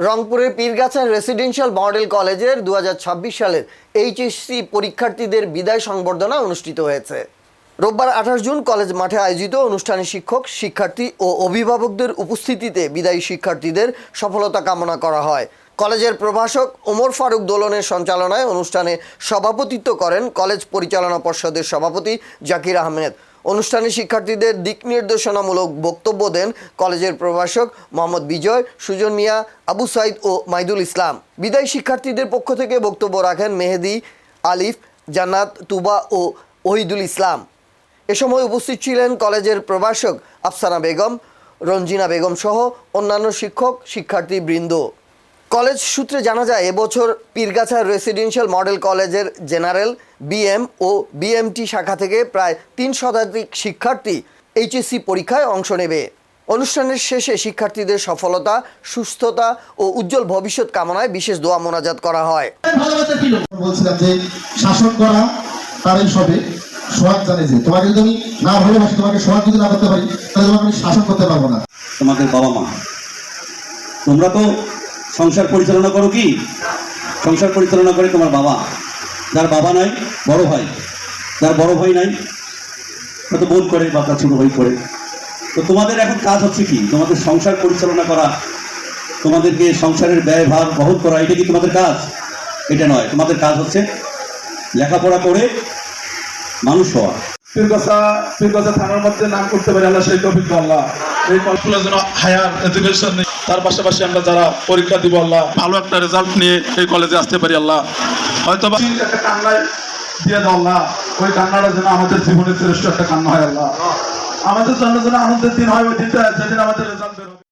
রংপুরের Pirgachha residential model কলেজের 2026 সালের এইচএসসি পরীক্ষার্থীদের বিদায় সংবর্ধনা অনুষ্ঠিত হয়েছে। রোববার 28 জুন কলেজ মাঠে আয়োজিত অনুষ্ঠানে শিক্ষক, শিক্ষার্থী ও অভিভাবকদের উপস্থিতিতে বিদায়ী শিক্ষার্থীদের সফলতা কামনা করা হয়। কলেজের প্রভাষক ওমর ফারুক দোলনের সঞ্চালনায় অনুষ্ঠানে সভাপতিত্ব করেন কলেজ পরিচালনা পর্ষদের সভাপতি জাকির আহমেদ। অনুষ্ঠানে শিক্ষার্থীদের দিক নির্দেশনামূলক বক্তব্য দেন কলেজের প্রভাষক মোহাম্মদ বিজয়, সুজন মিয়া, আবু সাইদ ও মাইদুল ইসলাম। বিদায়ী শিক্ষার্থীদের পক্ষ থেকে বক্তব্য রাখেন মেহেদি, আলিফ, জান্নাত, তুবা ও ওহিদুল ইসলাম। এ সময় উপস্থিত ছিলেন কলেজের প্রভাষক আফসানা বেগম, রঞ্জিনা বেগম সহ অন্যান্য শিক্ষক, শিক্ষার্থী বৃন্দ। কলেজ সূত্রে জানা যায়, এবছর পীরগাছা রেসিডেন্সিয়াল মডেল কলেজের জেনারেল, বিএম ও বিএমটি শাখা থেকে প্রায় 3 শতাধিক শিক্ষার্থী এইচএসসি পরীক্ষায় অংশ নেবে। অনুষ্ঠানের শেষে শিক্ষার্থীদের সফলতা, সুস্থতা ও উজ্জ্বল ভবিষ্যৎ কামনায় বিশেষ দোয়া মোনাজাত করা হয়। বলছিলাম যে শাসন করা তারই সবে সোহাগ জানে যে তোমাকে যদি আমি না ভালোবাসি, তোমাকে সোহাগ যদি না করতে পারি, তাহলে তোমাকে আমি শাসন করতে পারবো না। তোমাদের বাবা মা, তোমরা তো সংসার পরিচালনা করো, কি সংসার পরিচালনা করে তোমার বাবা। যার বাবা নাই, বড় ভাই, যার বড় ভাই নাই, তো বোন করে বা তার ছোট ভাই করে। তো তোমাদের এখন কাজ হচ্ছে কি? তোমাদের সংসার পরিচালনা করা, তোমাদেরকে সংসারের ব্যয়ভার বহন করা। এটা কি তোমাদের কাজ? এটা নয়। তোমাদের কাজ হচ্ছে লেখাপড়া করে মানুষ হওয়া। পীরগাছা থানার মধ্যে নাম করতে পারি আল্লাহ, সেই তৌফিক দাও আল্লাহ। এই কলেজগুলো যেন হায়ার এডুকেশন নেই, তার পাশাপাশি আমরা যারা পরীক্ষা দিব আল্লাহ, ভালো একটা রেজাল্ট নিয়ে এই কলেজে আসতে পারি আল্লাহ। হয়তো একটা কান্নায় দিয়ে দাও আল্লাহ, ওই কান্নাটা যেন আমাদের জীবনের শ্রেষ্ঠ একটা কান্না হয় আল্লাহ। আমাদের জন্য যেন আনন্দের দিন হয় ওই দিনটা, যেদিন আমাদের রেজাল্ট বের হবে।